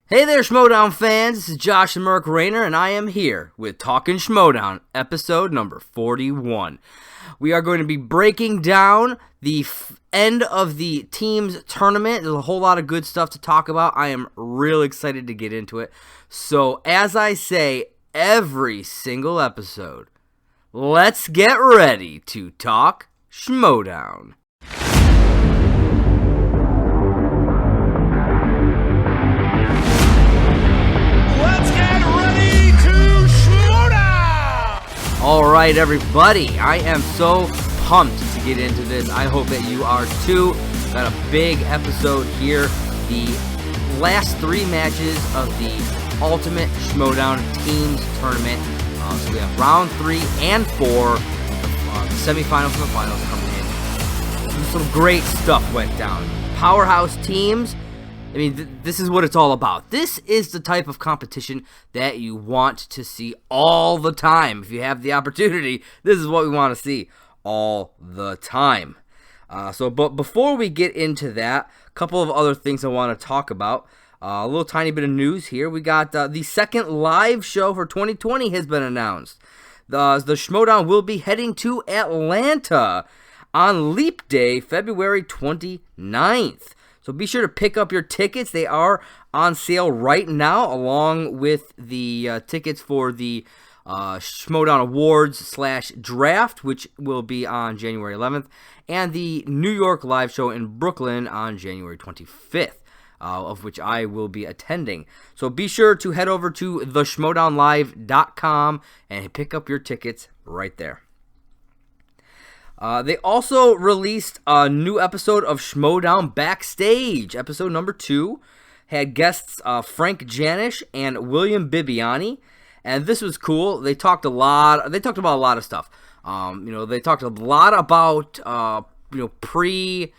Hey there, Schmoedown fans. This is Josh and Merc Rainer, and I am here with Talkin Schmoedown, episode number 41. We are going to be breaking down the end of the teams tournament. There's a whole lot of good stuff to talk about. I am real excited to get into it. So, as I say every single episode, let's get ready to talk Schmoedown. Alright everybody, I am so pumped to get into this. I hope that you are too. Got a big episode here. The last three matches of the Ultimate Schmoedown Teams Tournament. So we have round 3 and 4, the semifinals and the finals coming in. Some great stuff went down. Powerhouse teams. I mean, this is what it's all about. This is the type of competition that you want to see all the time. If you have the opportunity, this is what we want to see all the time. But before we get into that, a couple of other things I want to talk about. A little tiny bit of news here. We got the second live show for 2020 has been announced. The Schmoedown will be heading to Atlanta on Leap Day, February 29th. So be sure to pick up your tickets. They are on sale right now, along with the tickets for the Schmoedown Awards / Draft, which will be on January 11th, and the New York live show in Brooklyn on January 25th, of which I will be attending. So be sure to head over to theschmoedownlive.com and pick up your tickets right there. They also released a new episode of Schmoedown Backstage. Episode number 2 had guests Frank Janish and William Bibiani, and this was cool. They talked about a lot of stuff. They talked a lot about pre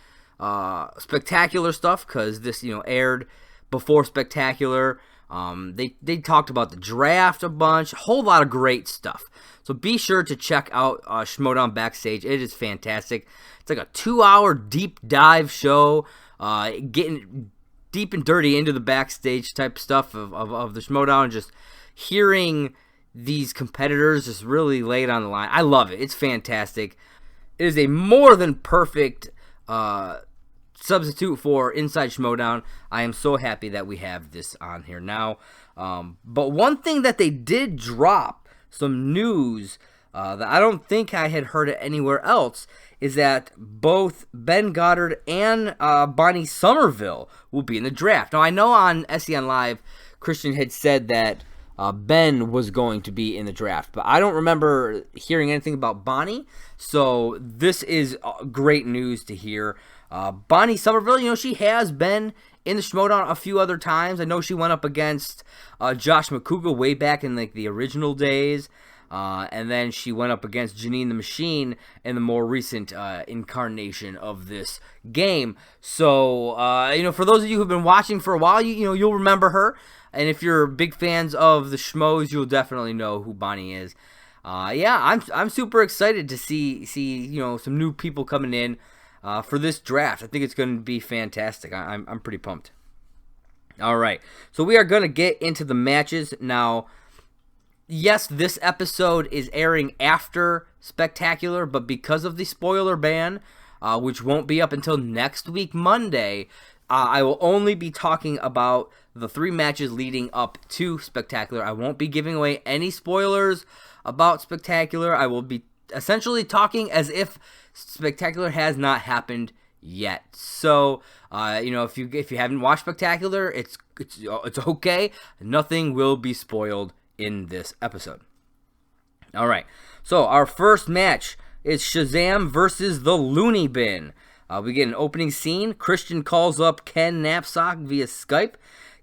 Spectacular stuff, because this aired before Spectacular. They talked about the draft a bunch, a whole lot of great stuff. So be sure to check out Schmoedown Backstage. It is fantastic. It's like a 2-hour deep dive show, getting deep and dirty into the backstage type stuff of the Schmoedown, just hearing these competitors just really lay it on the line. I love it. It's fantastic. It is a more than perfect substitute for Inside Schmoedown. I am so happy that we have this on here now. But one thing that they did drop, some news that I don't think I had heard it anywhere else, is that both Ben Goddard and Bonnie Somerville will be in the draft. Now, I know on SEN Live, Christian had said that Ben was going to be in the draft, but I don't remember hearing anything about Bonnie, so this is great news to hear. Bonnie Somerville, she has been in the Schmoedown a few other times. I know she went up against Josh McCouga way back in the original days, and then she went up against Janine the Machine in the more recent incarnation of this game. So, for those of you who've been watching for a while, you'll remember her, and if you're big fans of the Schmoes, you'll definitely know who Bonnie is. I'm super excited to see some new people coming in for this draft. I think it's going to be fantastic. I'm pretty pumped. All right, so we are going to get into the matches now. Yes, this episode is airing after Spectacular, but because of the spoiler ban, which won't be up until next week, Monday, I will only be talking about the 3 matches leading up to Spectacular. I won't be giving away any spoilers about Spectacular. I will be essentially talking as if Spectacular has not happened yet. So, if you haven't watched Spectacular, it's okay. Nothing will be spoiled in this episode. All right. So our first match is Shazam versus the Loony Bin. We get an opening scene. Christian calls up Ken Knapsack via Skype.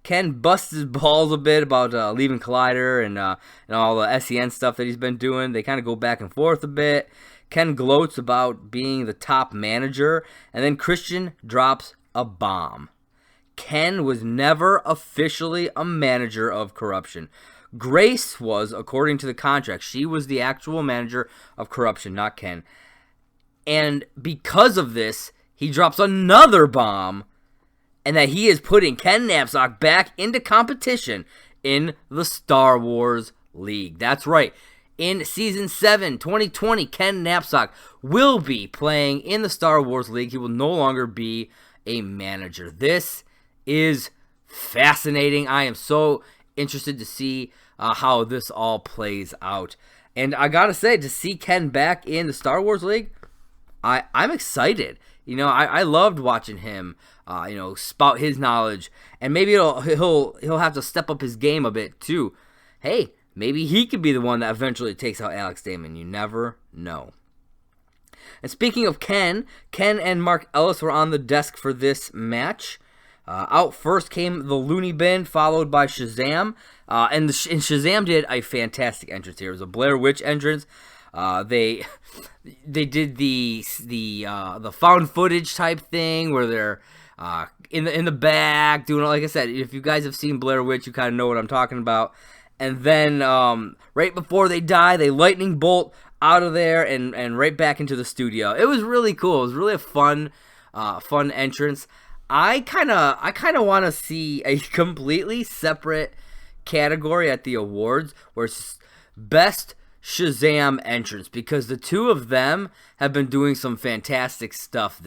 Ken busts his balls a bit about leaving Collider and all the SEN stuff that he's been doing. They kind of go back and forth a bit. Ken gloats about being the top manager, and then Christian drops a bomb. Ken was never officially a manager of Corruption. Grace was, according to the contract. She was the actual manager of Corruption, not Ken. And because of this, he drops another bomb and that he is putting Ken Knapsack back into competition in the Star Wars League. That's right. In Season 7, 2020, Ken Knapsack will be playing in the Star Wars League. He will no longer be a manager. This is fascinating. I am so interested to see how this all plays out. And I gotta say, to see Ken back in the Star Wars League, I'm excited. You know, I loved watching him, spout his knowledge, and maybe he'll have to step up his game a bit too. Hey, maybe he could be the one that eventually takes out Alex Damon. You never know. And speaking of Ken and Mark Ellis were on the desk for this match. Out first came the Loony Bin, followed by Shazam. And Shazam did a fantastic entrance here. It was a Blair Witch entrance. They did the found footage type thing where they're in the back doing, like I said, if you guys have seen Blair Witch, you kind of know what I'm talking about. And then right before they die, they lightning bolt out of there and right back into the studio. It was really cool. It was really a fun entrance. I kind of want to see a completely separate category at the awards where it's best Shazam entrance, because the two of them have been doing some fantastic stuff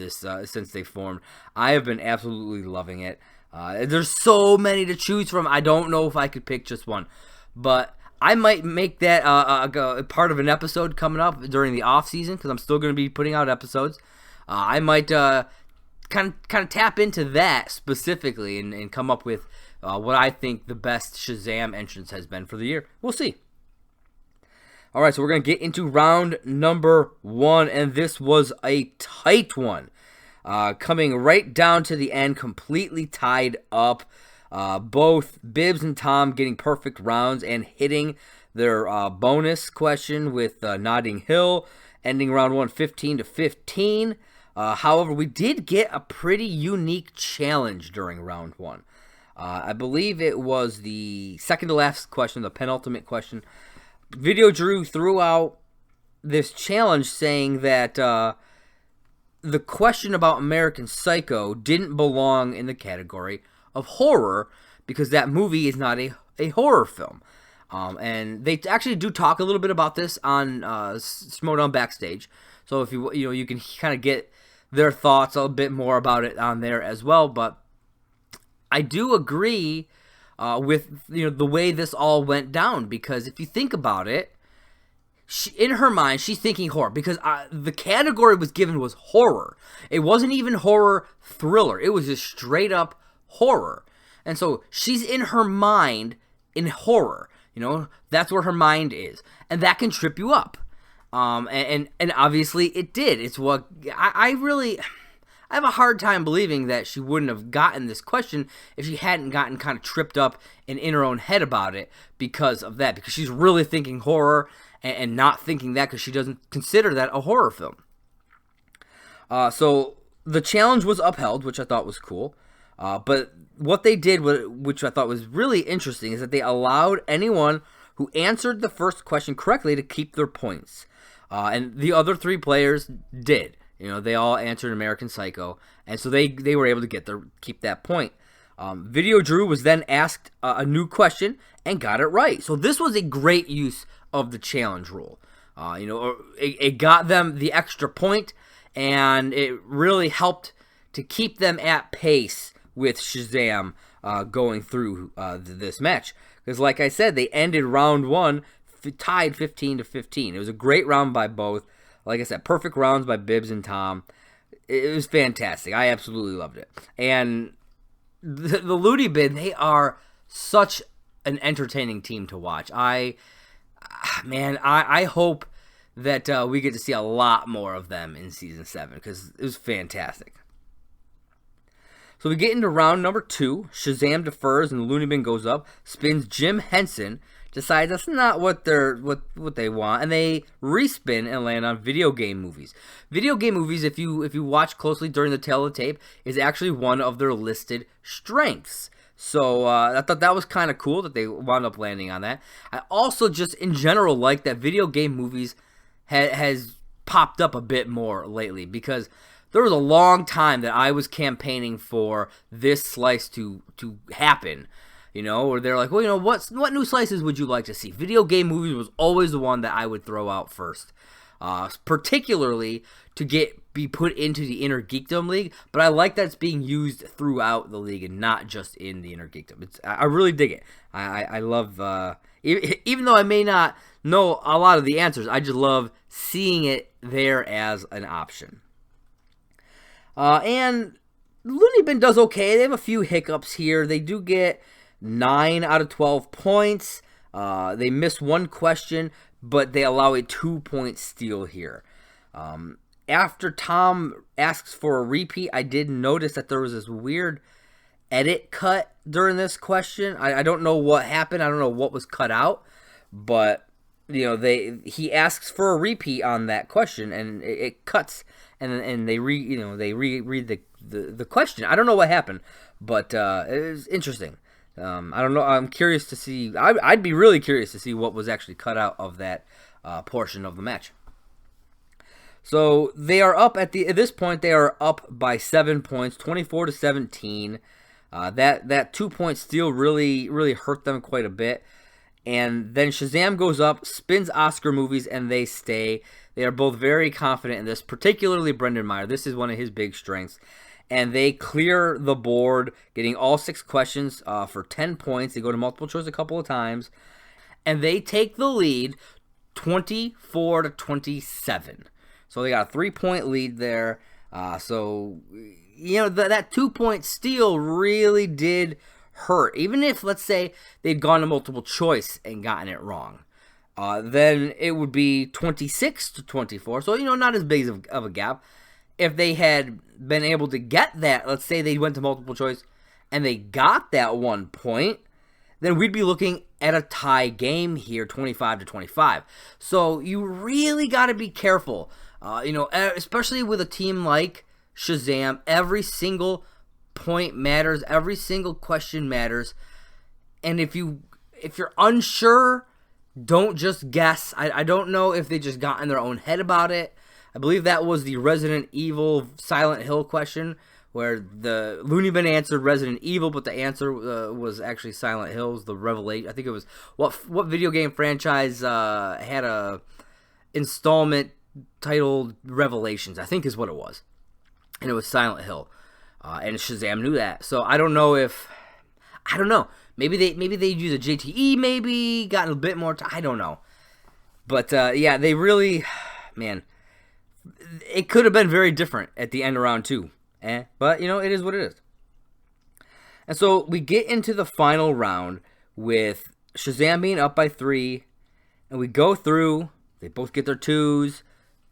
since they formed. I have been absolutely loving it. There's so many to choose from. I don't know if I could pick just one, but I might make that a part of an episode coming up during the off season, because I'm still going to be putting out episodes. I might kind of tap into that specifically and come up with what I think the best Shazam entrance has been for the year. We'll see. All right, so we're going to get into round number 1, and this was a tight one. Coming right down to the end, completely tied up. Both Bibbs and Tom getting perfect rounds and hitting their bonus question with Notting Hill, ending round 1 15-15. However, we did get a pretty unique challenge during round 1. I believe it was the second to last question, the penultimate question. Video Drew threw out this challenge saying that the question about American Psycho didn't belong in the category of horror because that movie is not a horror film. And they actually do talk a little bit about this on Schmoedown Backstage. So if you can kind of get their thoughts a bit more about it on there as well. But I do agree with the way this all went down, because if you think about it, in her mind she's thinking horror, because the category was given was horror. It wasn't even horror thriller. It was just straight up horror. And so she's in her mind in horror. That's where her mind is, and that can trip you up. And obviously it did. It's what I have a hard time believing that she wouldn't have gotten this question if she hadn't gotten kind of tripped up and in her own head about it because of that, because she's really thinking horror and not thinking that because she doesn't consider that a horror film. So the challenge was upheld, which I thought was cool. But what they did, which I thought was really interesting, is that they allowed anyone who answered the first question correctly to keep their points. And the other 3 players did. They all answered American Psycho, and so they were able to keep that point. Video Drew was then asked a new question and got it right. So this was a great use of the challenge rule. It got them the extra point, and it really helped to keep them at pace with Shazam going through this match. Because like I said, they ended round 1 tied 15-15. It was a great round by both. Like I said, perfect rounds by Bibbs and Tom. It was fantastic. I absolutely loved it. And the Loony Bin, they are such an entertaining team to watch. I hope that we get to see a lot more of them in Season 7, because it was fantastic. So we get into round number 2. Shazam defers and the Loony Bin goes up, spins Jim Henson, decides that's not what they want, and they respin and land on video game movies. Video game movies, if you watch closely during the tail of the tape, is actually one of their listed strengths. So I thought that was kind of cool that they wound up landing on that. I also just in general like that video game movies has popped up a bit more lately, because there was a long time that I was campaigning for this slice to happen. Or they're like, well, what new slices would you like to see? Video game movies was always the one that I would throw out first, particularly to be put into the Inner Geekdom League. But I like that it's being used throughout the league and not just in the Inner Geekdom. I really dig it. I love, even though I may not know a lot of the answers, I just love seeing it there as an option. And Loony Bin does okay. They have a few hiccups here. They do get 9 out of 12 points. They miss one question, but they allow a 2-point steal here. After Tom asks for a repeat, I did notice that there was this weird edit cut during this question. I don't know what happened. I don't know what was cut out, but he asks for a repeat on that question, and it cuts, and they reread the question. I don't know what happened, but it was interesting. I don't know. I'm curious to see. I'd be really curious to see what was actually cut out of that portion of the match. So they are up at this point. They are up by 7 points, 24-17. That 2-point steal really hurt them quite a bit. And then Shazam goes up, spins Oscar movies, and they stay. They are both very confident in this, particularly Brendan Meyer. This is one of his big strengths. And they clear the board, getting all 6 questions for 10 points. They go to multiple choice a couple of times. And they take the lead 24-27. So they got a 3-point lead there. That 2-point steal really did hurt. Even if, let's say, they'd gone to multiple choice and gotten it wrong, then it would be 26-24. So, not as big of a gap. If they had been able to get that, let's say they went to multiple choice and they got that 1 point, then we'd be looking at a tie game here, 25-25. So you really got to be careful, especially with a team like Shazam. Every single point matters. Every single question matters. And if you're unsure, don't just guess. I don't know if they just got in their own head about it. I believe that was the Resident Evil Silent Hill question, where the Loony Bin answered Resident Evil, but the answer was actually Silent Hills, the Revelation. I think it was, what video game franchise had a installment titled Revelations, I think is what it was. And it was Silent Hill. And Shazam knew that. So I don't know. Maybe they use a JTE, maybe gotten a bit more time. I don't know. But they really, man, it could have been very different at the end of round 2. But, it is what it is. And so we get into the final round with Shazam being up by 3. And we go through. They both get their 2s.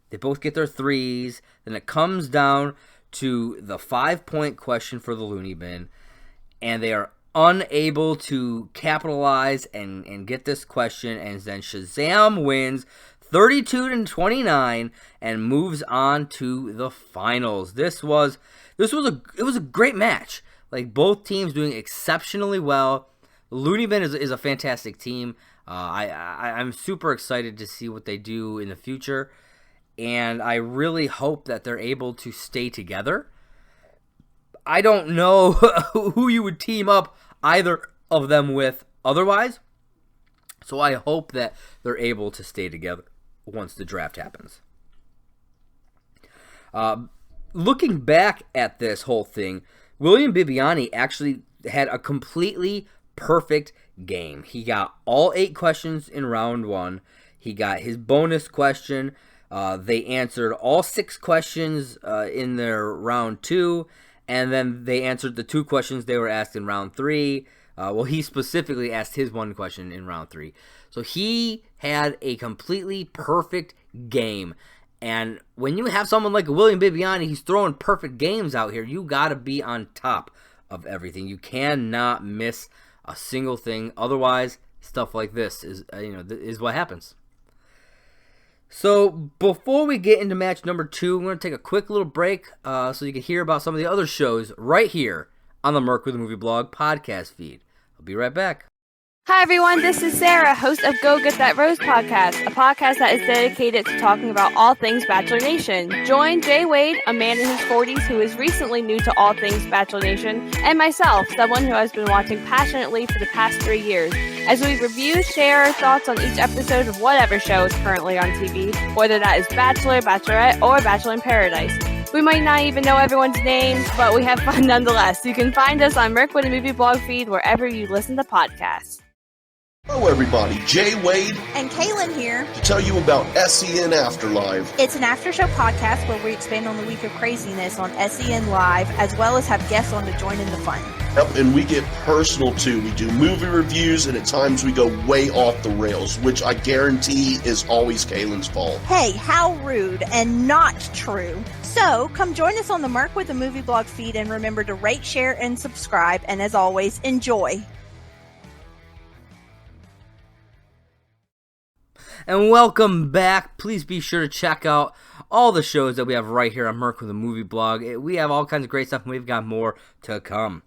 They both get their 3s. Then it comes down to the 5-point question for the Loony Bin. And they are unable to capitalize and get this question. And then Shazam wins 32-29 and moves on to the finals. It was a great match. Like, both teams doing exceptionally well. Loony Bin is a fantastic team. I'm super excited to see what they do in the future, and I really hope that they're able to stay together. I don't know who you would team up either of them with otherwise, so I hope that they're able to stay together once the draft happens. Looking back at this whole thing, William Bibiani actually had a completely perfect game. He got all 8 questions in round 1. He got his bonus question. They answered all 6 questions in their round 2, and then they answered the 2 questions they were asked in round 3. He specifically asked his 1 question in round 3. So he had a completely perfect game. And when you have someone like William Bibiani, he's throwing perfect games out here, you got to be on top of everything. You cannot miss a single thing. Otherwise, stuff like this is what happens. So before we get into match number 2, we're going to take a quick little break so you can hear about some of the other shows right here on the Merc with the Movie Blog podcast feed. I'll be right back. Hi everyone, this is Sarah, host of Go Get That Rose podcast, a podcast that is dedicated to talking about all things Bachelor Nation. Join Jay Wade, a man in his 40s who is recently new to all things Bachelor Nation, and myself, someone who has been watching passionately for the past 3 years, as we review, share our thoughts on each episode of whatever show is currently on TV, whether that is Bachelor, Bachelorette, or Bachelor in Paradise. We might not even know everyone's names, but we have fun nonetheless. You can find us on Merc with a Movie blog feed wherever you listen to podcasts. Hello everybody, Jay Wade and Kaylin here to tell you about SEN Afterlive. It's an after-show podcast where we expand on the week of craziness on SEN Live, as well as have guests on to join in the fun. Yep, and we get personal too. We do movie reviews, and at times we go way off the rails, which I guarantee is always Kaylin's fault. Hey, how rude and not true. So, come join us on the Merc with a Movie blog feed, and remember to rate, share, and subscribe, and as always, enjoy. And welcome back. Please be sure to check out all the shows that we have right here on Merc with a Movie blog. We have all kinds of great stuff, and we've got more to come.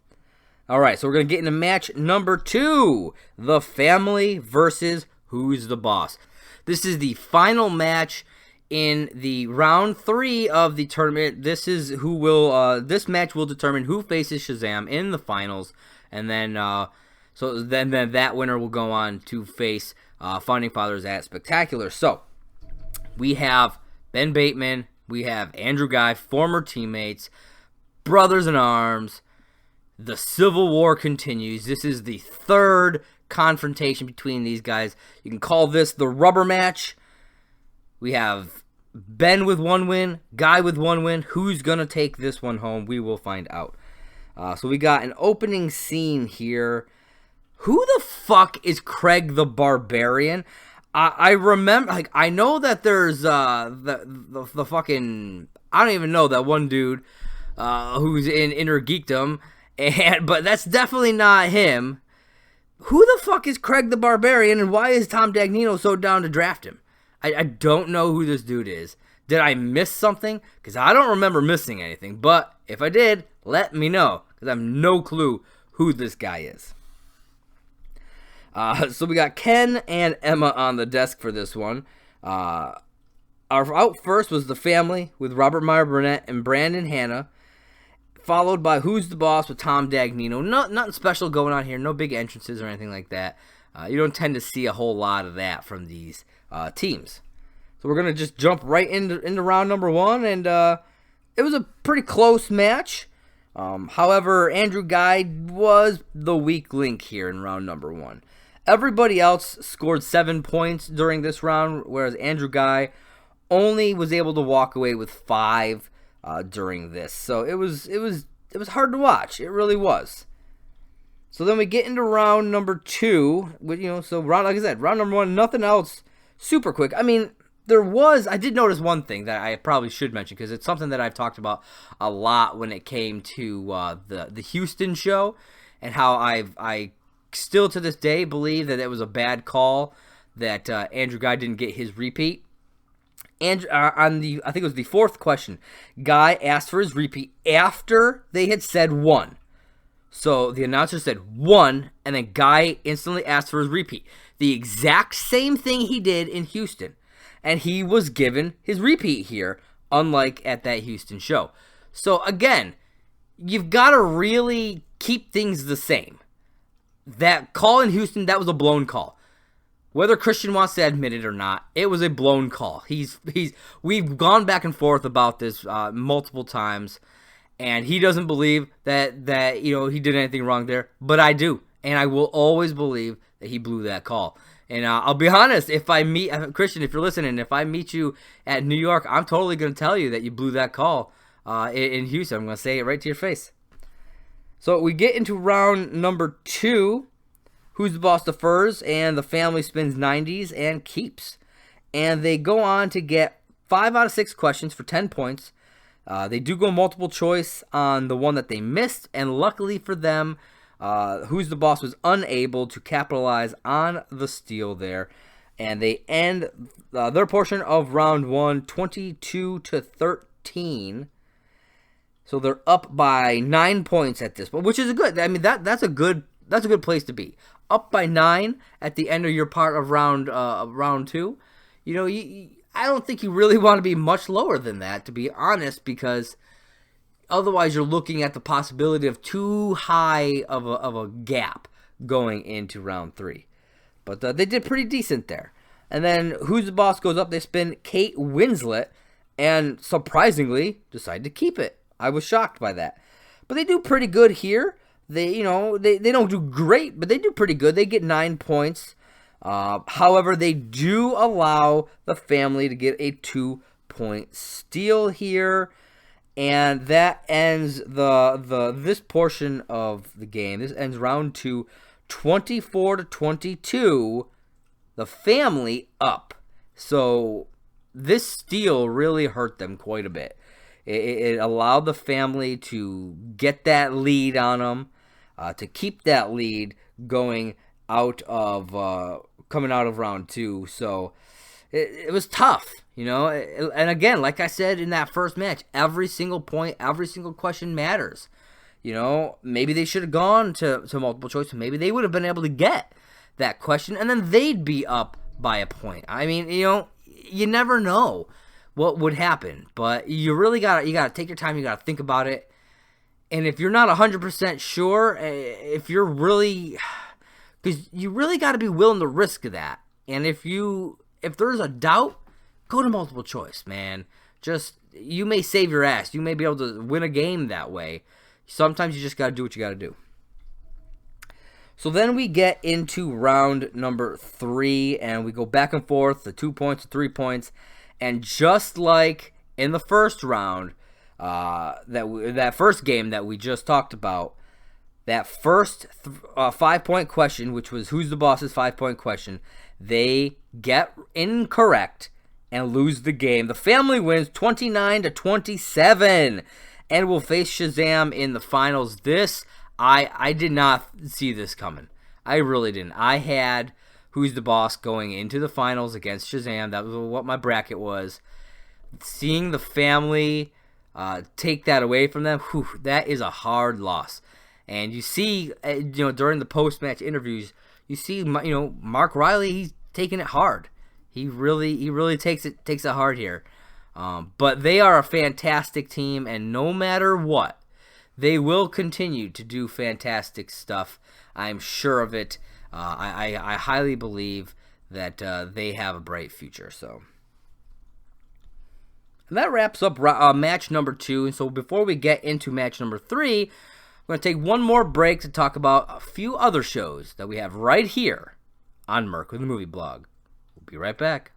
All right, so we're going to get into match number 2, The Family versus Who's the Boss. This is the final match in the round 3 of the tournament. This is who will. This match will determine who faces Shazam in the finals, and then then that winner will go on to face Founding Fathers at Spectacular. So, we have Ben Bateman, we have Andrew Guy, former teammates, brothers in arms. The Civil War continues. This is the third confrontation between these guys. You can call this the rubber match. We have Ben with 1 win, Guy with 1 win. Who's going to take this one home? We will find out. So we got an opening scene here. Who the fuck is Craig the Barbarian? I remember, like, I know that there's the fucking, I don't even know, that one dude who's in Inner Geekdom, but that's definitely not him. Who the fuck is Craig the Barbarian, and why is Tom Dagnino so down to draft him? I don't know who this dude is. Did I miss something? Because I don't remember missing anything, but if I did, let me know, because I have no clue who this guy is. So we got Ken and Emma on the desk for this one. Our out first was The Family with Robert Meyer Burnett and Brandon Hanna, followed by Who's the Boss with Tom Dagnino. Nothing special going on here. No big entrances or anything like that. You don't tend to see a whole lot of that from these teams. So we're going to just jump right into round number 1, and it was a pretty close match. However, Andrew Guy was the weak link here in round number 1. Everybody else scored 7 points during this round, whereas Andrew Guy only was able to walk away with 5 during this. So it was hard to watch. It really was. So then we get into round number 2. With, like I said, round number 1, nothing else super quick. I mean, I did notice one thing that I probably should mention, because it's something that I've talked about a lot when it came to the Houston show, and how I still to this day believe that it was a bad call that Andrew Guy didn't get his repeat. And I think it was the 4th question, Guy asked for his repeat after they had said 1. So the announcer said 1, and then Guy instantly asked for his repeat. The exact same thing he did in Houston. And he was given his repeat here, unlike at that Houston show. So again, you've got to really keep things the same. That call in Houston, that was a blown call. Whether Christian wants to admit it or not, it was a blown call. We've gone back and forth about this multiple times, and he doesn't believe that he did anything wrong there, but I do, and I will always believe that he blew that call. And I'll be honest, if I meet Christian, if you're listening, if I meet you at New York, I'm totally going to tell you that you blew that call in Houston. I'm going to say it right to your face. So we get into round number 2. Who's the Boss defers, and The Family spins 90s and keeps. And they go on to get 5 out of 6 questions for 10 points. They do go multiple choice on the one that they missed, and luckily for them, Who's the Boss was unable to capitalize on the steal there. And they end their portion of round 1 22-13. So they're up by 9 points at this point, which is a good. I mean, that's a good that's a good place to be. Up by 9 at the end of your part of round 2. You know, I don't think you really want to be much lower than that, to be honest, because otherwise you're looking at the possibility of too high of a gap going into round 3. But they did pretty decent there. And then Who's the Boss goes up. They spin Kate Winslet, and surprisingly decide to keep it. I was shocked by that. But they do pretty good here. They don't do great, but they do pretty good. They get 9 points. However, they do allow the family to get a 2-point steal here. And that ends this portion of the game. This ends round 2, 24-22. The family up. So this steal really hurt them quite a bit. It allowed the family to get that lead on them, to keep that lead going coming out of round 2. So it was tough, you know. And again, like I said in that first match, every single point, every single question matters. You know, maybe they should have gone to multiple choice. Maybe they would have been able to get that question, and then they'd be up by a point. I mean, you know, you never know what would happen, but you really gotta take your time. You gotta think about it, and if you're not 100% sure, if you're really, because you really gotta be willing to risk that. And if there's a doubt, go to multiple choice, man. You may save your ass. You may be able to win a game that way. Sometimes you just gotta do what you gotta do. So then we get into round number 3, and we go back and forth, the 2 points, the 3 points, and just like in the first round, that first game that we just talked about, that first 5-point question, which was Who's the Boss's 5-point question, they get incorrect and lose the game. The family wins 29-27, and will face Shazam in the finals. I did not see this coming. I really didn't. I had Who's the Boss going into the finals against Shazam. That was what my bracket was. Seeing the family take that away from them, that is a hard loss. And you see, during the post-match interviews, you see, Mark Riley, he's taking it hard. He really takes it hard here. But they are a fantastic team, and no matter what, they will continue to do fantastic stuff. I'm sure of it. I highly believe that they have a bright future. So, and that wraps up match number 2. And so before we get into match number 3, we're going to take one more break to talk about a few other shows that we have right here on Merc with the Movie Blog. We'll be right back.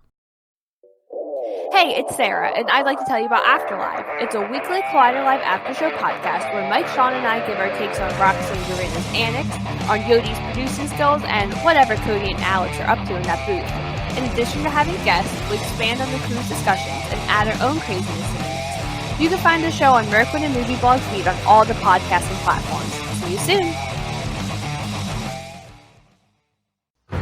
Hey, it's Sarah, and I'd like to tell you about Afterlife. It's a weekly Collider Live after-show podcast where Mike, Sean, and I give our takes on Roxy and Dorena's antics, on Yodi's producing skills, and whatever Cody and Alex are up to in that booth. In addition to having guests, we expand on the crew's discussions and add our own craziness in the mix. You can find the show on Merc with the Movie Blog feed on all the podcasting platforms. See you soon!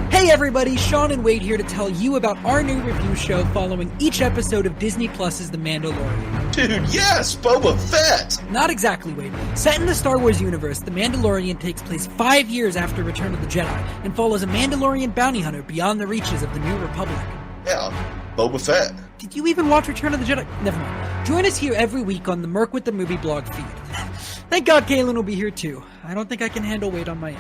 Hey everybody, Sean and Wade here to tell you about our new review show following each episode of Disney Plus's The Mandalorian. Dude, yes, Boba Fett! Not exactly, Wade. Set in the Star Wars universe, The Mandalorian takes place 5 years after Return of the Jedi and follows a Mandalorian bounty hunter beyond the reaches of the New Republic. Yeah, Boba Fett. Did you even watch Return of the Jedi? Never mind. Join us here every week on the Merc with the Movie Blog feed. Thank God Kaylin will be here too. I don't think I can handle Wade on my own.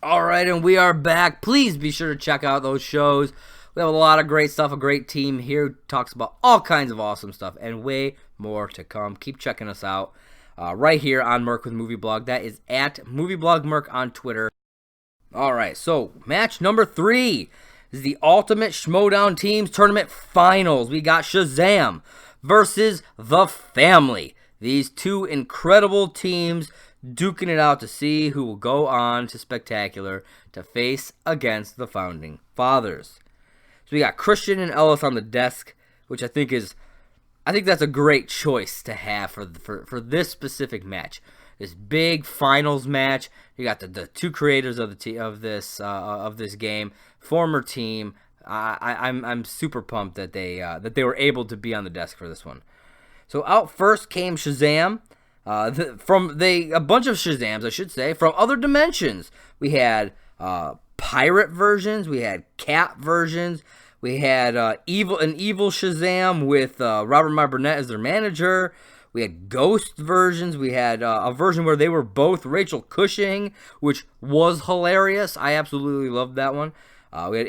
All right, and we are back. Please be sure to check out those shows. We have a lot of great stuff, a great team here who talks about all kinds of awesome stuff, and way more to come. Keep checking us out right here on Merc with Movie Blog. That is at MovieBlogMerc on Twitter. All right, so match number 3 is the Ultimate Schmoedown Teams Tournament Finals. We got Shazam versus The Family. These two incredible teams duking it out to see who will go on to Spectacular to face against the Founding Fathers. So we got Christian and Ellis on the desk, which I think that's a great choice to have for this specific match. This big finals match. You got the two creators of this game, former team, I'm super pumped that they were able to be on the desk for this one. So out first came Shazam. A bunch of Shazams, I should say, from other dimensions. We had pirate versions, we had cat versions, we had an evil Shazam with Robert Meyer Burnett as their manager. We had ghost versions. We had a version where they were both Rachel Cushing, which was hilarious. I absolutely loved that one. We had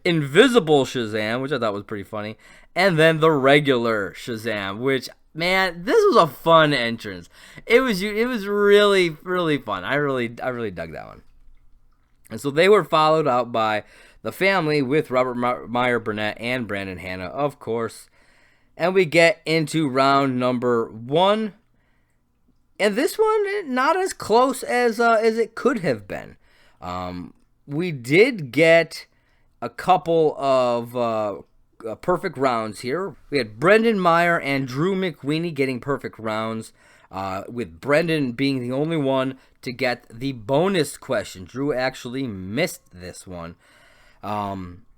invisible Shazam, which I thought was pretty funny, and then the regular Shazam, which, man, this was a fun entrance. It was really, really fun. I really dug that one. And so they were followed out by the family with Robert Meyer Burnett and Brandon Hanna, of course. And we get into round number 1. And this one, not as close as it could have been. We did get a couple of perfect rounds here. We had Brendan Meyer and Drew McWeeny getting perfect rounds, with Brendan being the only one to get the bonus question. Drew actually missed this one.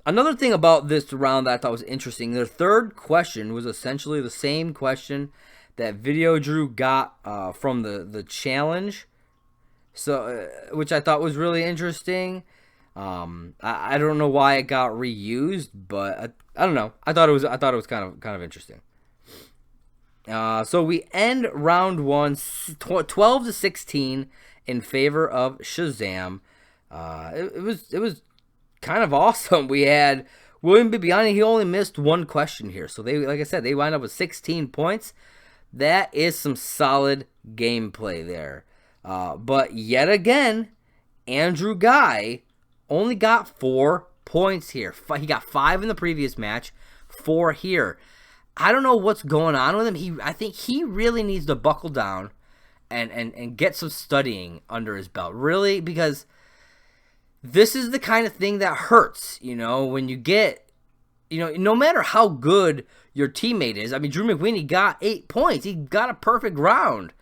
Another thing about this round that I thought was interesting, their third question was essentially the same question that Video Drew got from the challenge, so which I thought was really interesting. I don't know why it got reused, but I don't know. I thought it was kind of interesting. So we end round 1 12-16 in favor of Shazam. It was kind of awesome. We had William Bibiani. He only missed one question here, so like I said, they wind up with 16 points. That is some solid gameplay there. But yet again, Andrew Guy only got 4 points here. He got 5 in the previous match, 4 here. I don't know what's going on with him. I think he really needs to buckle down and get some studying under his belt. Really, because this is the kind of thing that hurts, when you get, no matter how good your teammate is. I mean, Drew McWeeny got 8 points. He got a perfect round.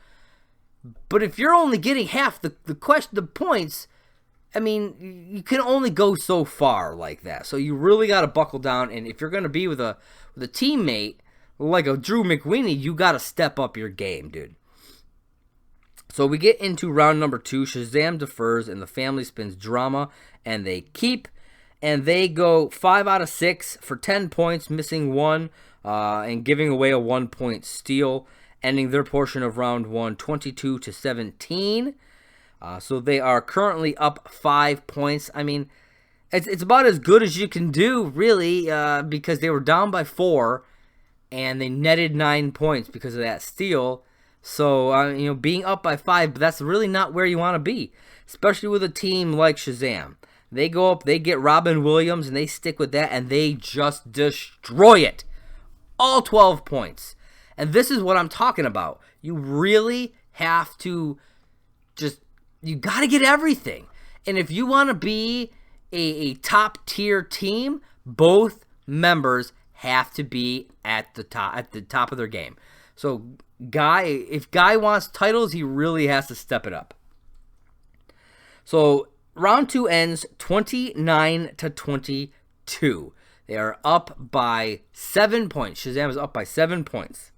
But if you're only getting half the points, I mean, you can only go so far like that. So you really got to buckle down. And if you're going to be with a teammate like a Drew McWeeny, you got to step up your game, dude. So we get into round number 2. Shazam defers, and the family spins drama, and they keep. And they go 5 out of 6 for 10 points, missing 1, and giving away a 1-point steal, ending their portion of round 1 22-17. So they are currently up 5 points. I mean, it's about as good as you can do, really, because they were down by 4, and they netted 9 points because of that steal. So, being up by 5, but that's really not where you want to be, especially with a team like Shazam. They go up, they get Robin Williams, and they stick with that, and they just destroy it. All 12 points. And this is what I'm talking about. You really have to you got to get everything. And if you want to be a top-tier team, both members have to be at the top of their game. So, if Guy wants titles, he really has to step it up. So, round 2 ends 29-22. They are up by 7 points. Shazam is up by 7 points.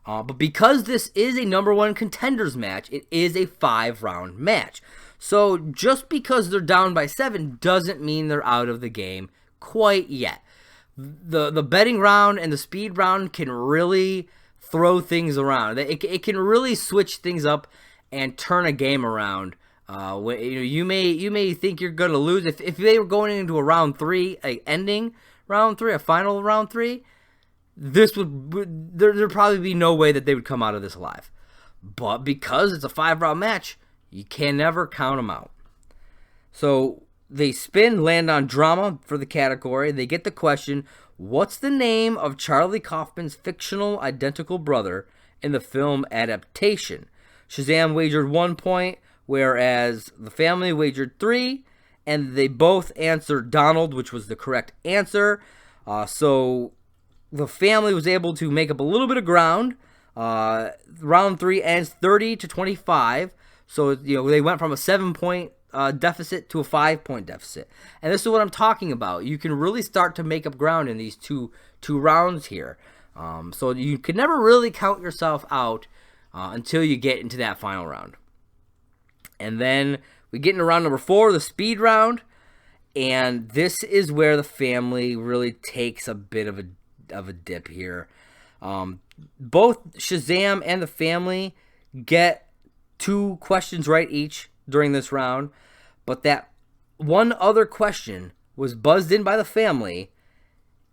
But because this is a number 1 contenders match, it is a 5-round match. So just because they're down by 7 doesn't mean they're out of the game quite yet. The betting round and the speed round can really throw things around. It can really switch things up and turn a game around. You may think you're going to lose if they were going into a round 3, ending round 3, a final round 3. There'd probably be no way that they would come out of this alive. But because it's a 5-round match, you can never count them out. So they land on drama for the category. They get the question, what's the name of Charlie Kaufman's fictional identical brother in the film adaptation? Shazam wagered 1 point, whereas the family wagered 3, and they both answered Donald, which was the correct answer. So the family was able to make up a little bit of ground. Round 3 ends 30-25. So they went from a 7-point deficit to a 5-point deficit. And this is what I'm talking about. You can really start to make up ground in these two rounds here. So you can never really count yourself out until you get into that final round. And then we get into round number 4, the speed round. And this is where the family really takes a bit of a dip here. Both Shazam and the family get 2 questions right each during this round, but that one other question was buzzed in by the family,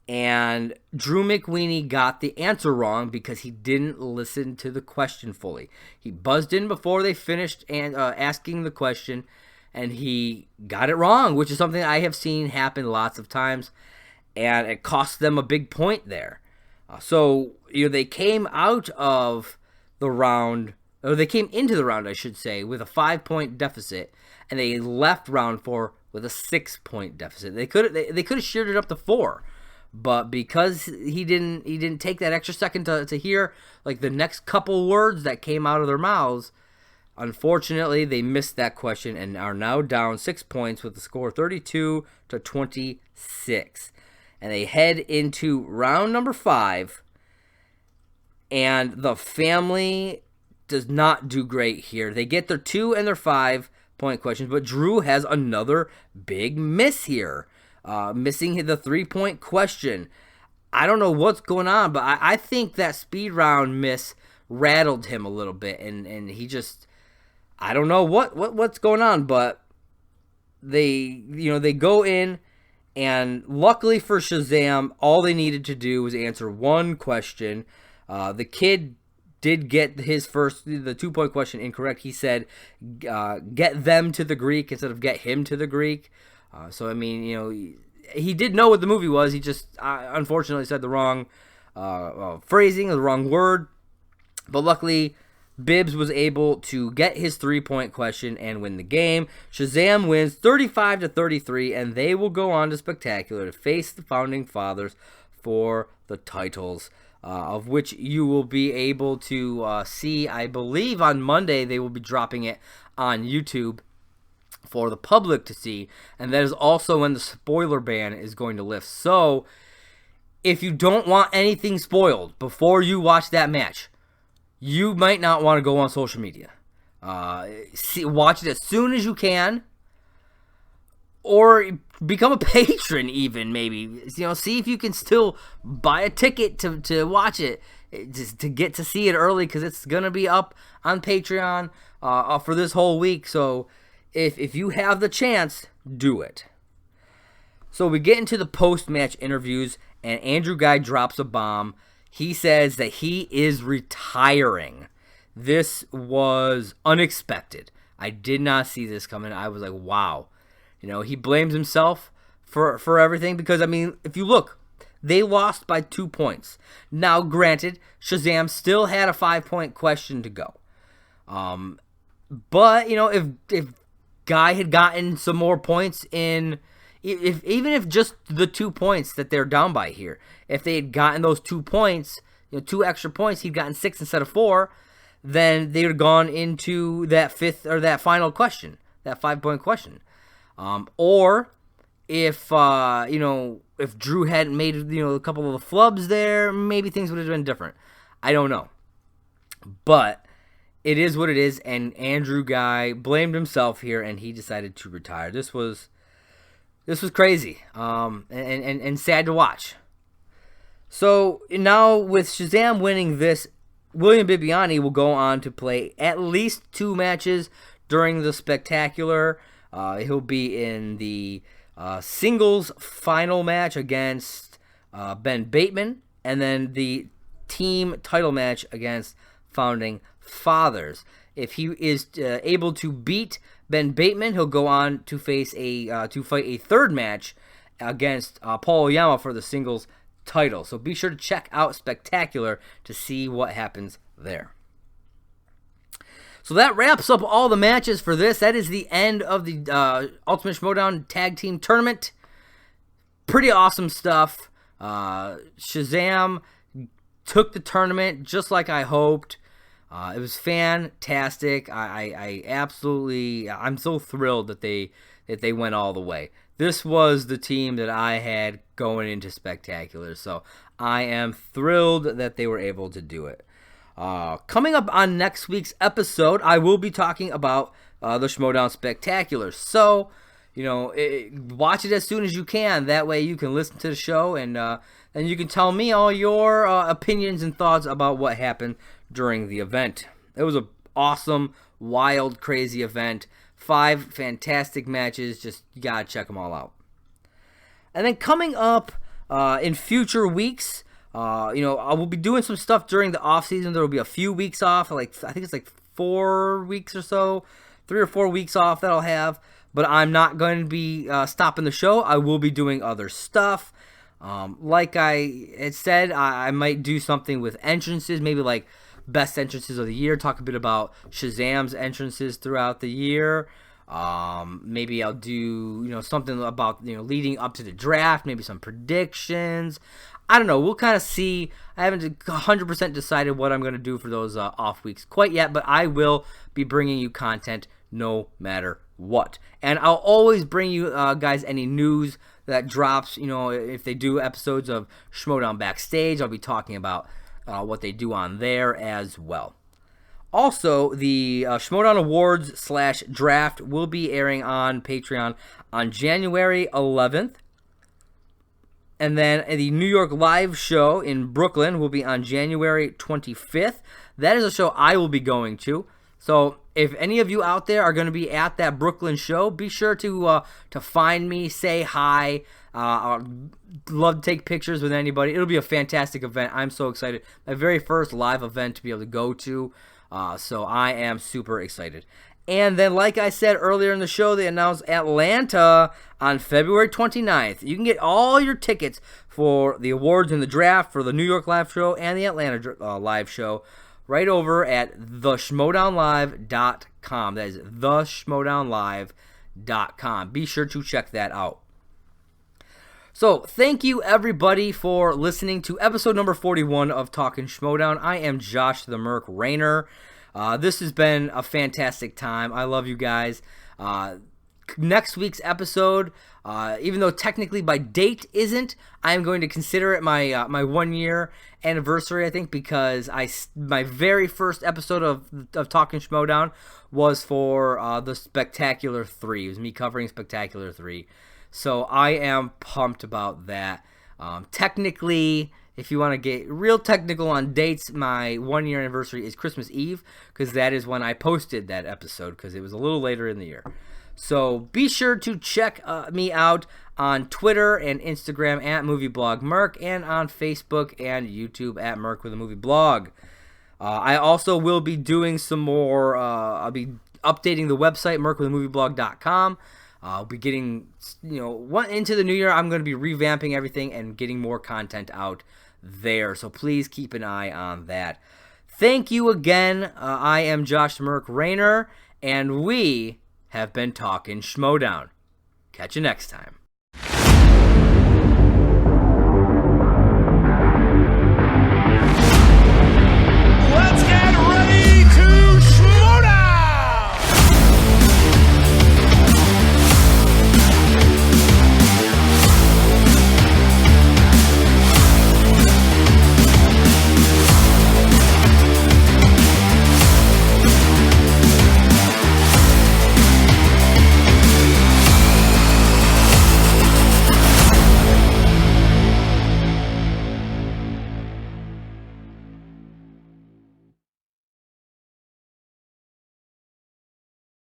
and Drew McWeeny got the answer wrong because he didn't listen to the question fully. He buzzed in before they finished asking the question, and he got it wrong, which is something I have seen happen lots of times, and it cost them a big point there. So they came out of the round, or they came into the round, I should say, with a 5-point deficit, and they left round 4 with a 6-point deficit. They could have sheared it up to 4, but because he didn't take that extra second to hear like the next couple words that came out of their mouths, unfortunately they missed that question and are now down 6 points with the score 32-26. And they head into round number 5, and the family does not do great here. They get their 2 and their 5-point questions, but Drew has another big miss here, missing the 3-point question. I don't know what's going on, but I think that speed round miss rattled him a little bit, and he just, I don't know what's going on, but they go in. And luckily for Shazam, all they needed to do was answer one question. The kid did get the 2-point question incorrect. He said, get them to the Greek instead of get him to the Greek. So, I mean, he did know what the movie was. He just, unfortunately, said the wrong phrasing, or the wrong word. But luckily, Bibbs was able to get his 3-point question and win the game. Shazam wins 35-33, and they will go on to Spectacular to face the Founding Fathers for the titles, of which you will be able to see, I believe, on Monday. They will be dropping it on YouTube for the public to see, and that is also when the spoiler ban is going to lift. So, if you don't want anything spoiled before you watch that match, you might not want to go on social media. Watch it as soon as you can, or become a patron even, maybe. See if you can still buy a ticket to watch it, just to get to see it early, because it's going to be up on Patreon for this whole week. So if you have the chance, do it. So we get into the post-match interviews, and Andrew Guy drops a bomb. He says that he is retiring. This was unexpected. I did not see this coming. I was like, wow. He blames himself for everything because, I mean, if you look, they lost by 2 points. Now, granted, Shazam still had a 5-point question to go. But, if Guy had gotten some more points even if just the 2 points that they're down by here, if they had gotten those 2 points, 2 extra points, he'd gotten 6 instead of 4, then they would have gone into that fifth or that final question, that 5-point question. Or if if Drew hadn't made a couple of the flubs there, maybe things would have been different. I don't know, but it is what it is. And Andrew Guy blamed himself here, and he decided to retire. This was crazy, and sad to watch. So now with Shazam winning this, William Bibiani will go on to play at least 2 matches during the Spectacular. He'll be in the singles final match against Ben Bateman, and then the team title match against Founding Fathers. If he is able to beat Ben Bateman, he'll go on to fight a third match against Paul Oyama for the singles title. So be sure to check out Spectacular to see what happens there. So that wraps up all the matches for this. That is the end of the Ultimate Schmoedown Tag Team Tournament. Pretty awesome stuff. Shazam took the tournament just like I hoped. It was fantastic. I'm so thrilled that they went all the way. This was the team that I had going into Spectacular, so I am thrilled that they were able to do it. Coming up on next week's episode, I will be talking about the Schmoedown Spectacular. So, watch it as soon as you can. That way you can listen to the show and you can tell me all your opinions and thoughts about what happened during the event. It was an awesome, wild, crazy event. 5 fantastic matches. Just, you gotta check them all out. And then coming up in future weeks, I will be doing some stuff during the off season. There will be a few weeks off, I think it's like 4 weeks or so, 3 or 4 weeks off that I'll have. But I'm not going to be stopping the show. I will be doing other stuff. Like I had said, I might do something with entrances, maybe like best entrances of the year. Talk a bit about Shazam's entrances throughout the year. Maybe I'll do something about leading up to the draft. Maybe some predictions. I don't know. We'll kind of see. I haven't 100% decided what I'm going to do for those off weeks quite yet, but I will be bringing you content no matter what. And I'll always bring you guys any news that drops. If they do episodes of Schmoedown Backstage, I'll be talking about what they do on there as well. Also, the Schmoedown Awards / draft will be airing on Patreon on January 11th. And then the New York live show in Brooklyn will be on January 25th. That is a show I will be going to. So if any of you out there are going to be at that Brooklyn show, be sure to find me, say hi. I'd love to take pictures with anybody. It'll be a fantastic event. I'm so excited. My very first live event to be able to go to. So I am super excited. And then, like I said earlier in the show, they announced Atlanta on February 29th. You can get all your tickets for the awards and the draft for the New York live show and the Atlanta live show right over at theschmoedownlive.com. That is theschmoedownlive.com. Be sure to check that out. So, thank you everybody for listening to episode number 41 of Talkin Schmoedown. I am Josh the Merc Rayner. This has been a fantastic time. I love you guys. Next week's episode, even though technically by date isn't, I am going to consider it my my 1 year anniversary, I think, because my very first episode of Talkin Schmoedown was for the Spectacular 3. It was me covering Spectacular 3. So I am pumped about that. Technically, if you want to get real technical on dates, my 1 year anniversary is Christmas Eve, because that is when I posted that episode, because it was a little later in the year. So be sure to check me out on Twitter and Instagram at MovieBlogMerc, and on Facebook and YouTube at Merc with a Movie Blog. I also will be doing some more, I'll be updating the website, mercwithamovieblog.com. I'll be getting, into the new year, I'm going to be revamping everything and getting more content out there. So please keep an eye on that. Thank you again. I am Josh Merc Rayner, and we have been Talkin Schmoedown. Catch you next time.